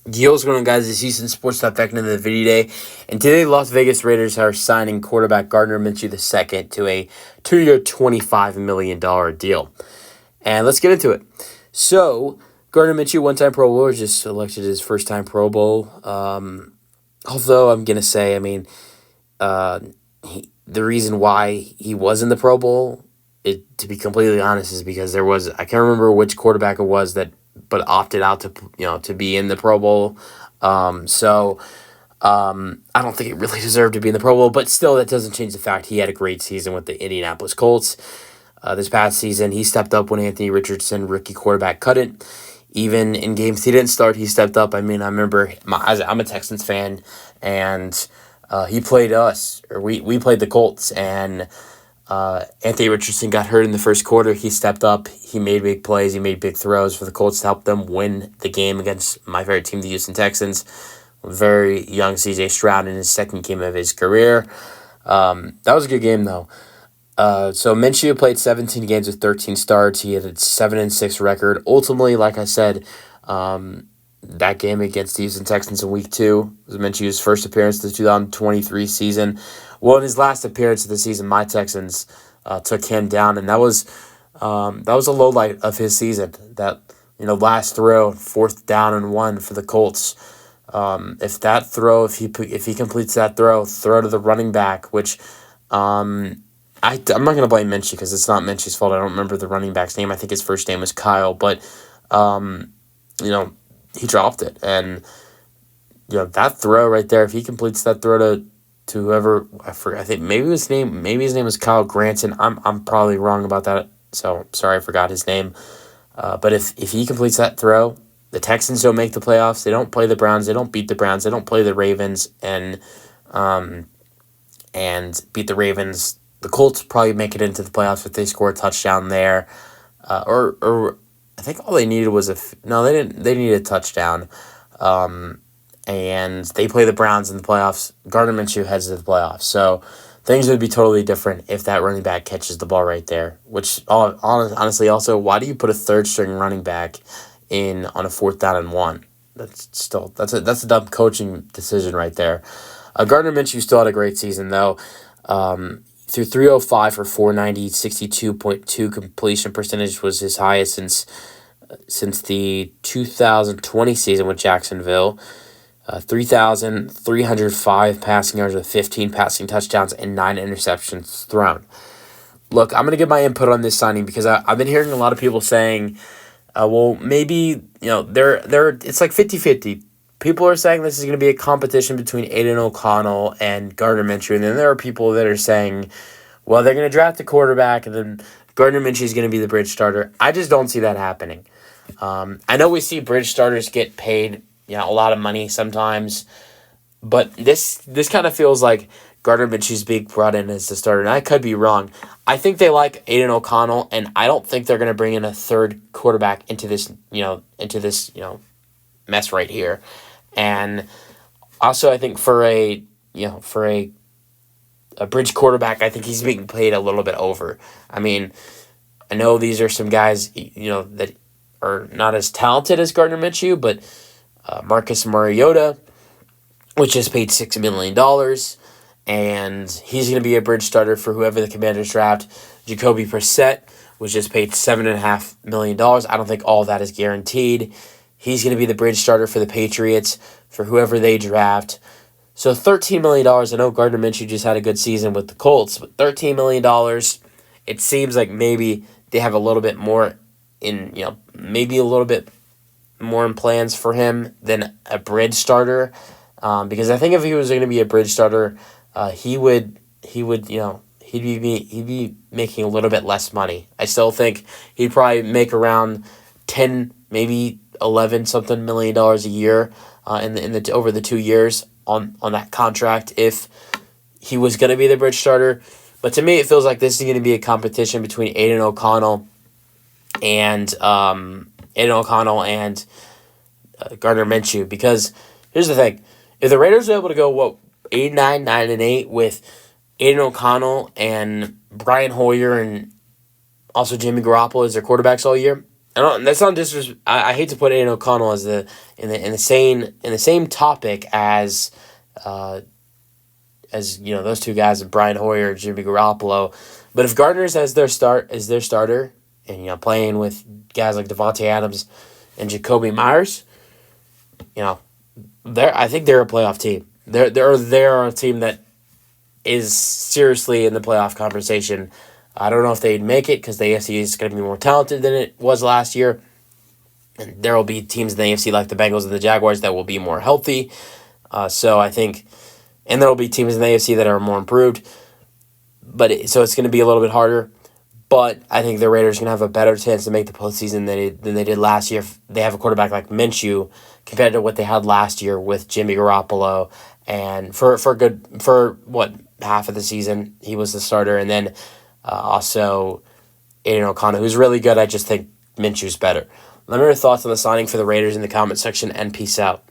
What's going on, guys? This is Houston Sports Talk back into the video day. And today, Las Vegas Raiders are signing quarterback Gardner Minshew II to a 2-year, $25 million deal. And let's get into it. So, Gardner Minshew, one-time Pro Bowler, just elected his first-time Pro Bowl. Although I'm going to say, the reason why he was in the Pro Bowl, to be completely honest, is because I can't remember which quarterback it was but opted out to be in the Pro Bowl. I don't think it really deserved to be in the Pro Bowl, but still, that doesn't change the fact he had a great season with the Indianapolis Colts. This past season, he stepped up when Anthony Richardson, rookie quarterback, couldn't. Even in games he didn't start, he stepped up. I remember I'm a Texans fan, and he played us, or we played the Colts, and Anthony Richardson got hurt in the first quarter. He stepped up. He made big plays. He made big throws for the Colts to help them win the game against my favorite team, the Houston Texans. Very young C.J. Stroud in his second game of his career. That was a good game, though. So Minshew played 17 games with 13 starts. He had a 7-6 record. Ultimately, like I said, that game against the Houston Texans in Week 2 was Minshew's first appearance of the 2023 season. Well, in his last appearance of the season, my Texans took him down, and that was a low light of his season. That last throw, 4th down and 1 for the Colts. If he completes that throw to the running back, which I'm not going to blame Minshew because it's not Minshew's fault. I don't remember the running back's name. I think his first name was Kyle, but he dropped it, and that throw right there. If he completes that throw to whoever, I think maybe his name was Kyle Granson. I'm probably wrong about that, so sorry, I forgot his name. But if he completes that throw, the Texans don't make the playoffs. They don't play the Browns. They don't beat the Browns. They don't play the Ravens and beat the Ravens. The Colts probably make it into the playoffs if they score a touchdown there, or I think all they needed was they didn't. They needed a touchdown, and they play the Browns in the playoffs. Gardner Minshew heads to the playoffs, so things would be totally different if that running back catches the ball right there. Which, honestly, also, why do you put a third-string running back in on a 4th down and 1? That's a dumb coaching decision right there. Gardner Minshew still had a great season though. Through 305 for 490, 62.2 completion percentage was his highest since the 2020 season with Jacksonville. 3,305 passing yards with 15 passing touchdowns and 9 interceptions thrown. Look, I'm going to give my input on this signing because I've been hearing a lot of people saying, well, maybe, it's like 50-50. People are saying this is going to be a competition between Aiden O'Connell and Gardner Minshew, and then there are people that are saying, well, they're going to draft the quarterback, and then Gardner Minshew is going to be the bridge starter. I just don't see that happening. I know we see bridge starters get paid, a lot of money sometimes, but this kind of feels like Gardner Minshew's being brought in as the starter, and I could be wrong. I think they like Aiden O'Connell, and I don't think they're going to bring in a third quarterback into this mess right here. And also, I think for a bridge quarterback, I think he's being paid a little bit over. I know these are some guys, that are not as talented as Gardner Minshew, but Marcus Mariota, which is paid $6 million, and he's going to be a bridge starter for whoever the Commanders draft. Jacoby Brissett, which is paid $7.5 million. I don't think all of that is guaranteed. He's going to be the bridge starter for the Patriots, for whoever they draft. So $13 million. I know Gardner Minshew just had a good season with the Colts, but $13 million, it seems like maybe they have a little bit more in plans for him than a bridge starter. Because I think if he was going to be a bridge starter, he'd be making a little bit less money. I still think he'd probably make around 10, maybe 11 something million dollars a year over the 2 years on that contract if he was going to be the bridge starter. But to me, it feels like this is going to be a competition between Aiden O'Connell and Gardner Minshew. Because here's the thing: if the Raiders are able to go 8-9, 9-8 with Aiden O'Connell and Brian Hoyer and also Jimmy Garoppolo as their quarterbacks all year, That's not disrespect. I hate to put Aiden O'Connell as in the same topic as those two guys, Brian Hoyer, Jimmy Garoppolo. But if Gardner's as their starter, and playing with guys like Devontae Adams and Jacoby Myers, I think they're a playoff team. They're a team that is seriously in the playoff conversation. I don't know if they'd make it because the AFC is going to be more talented than it was last year. And there will be teams in the AFC like the Bengals and the Jaguars that will be more healthy. So I think, and there will be teams in the AFC that are more improved. So it's going to be a little bit harder. But I think the Raiders are going to have a better chance to make the postseason than they did last year. If they have a quarterback like Minshew compared to what they had last year with Jimmy Garoppolo. And for half of the season, he was the starter. And then also Aiden O'Connell, who's really good. I just think Minshew's better. Let me know your thoughts on the signing for the Raiders in the comment section, and peace out.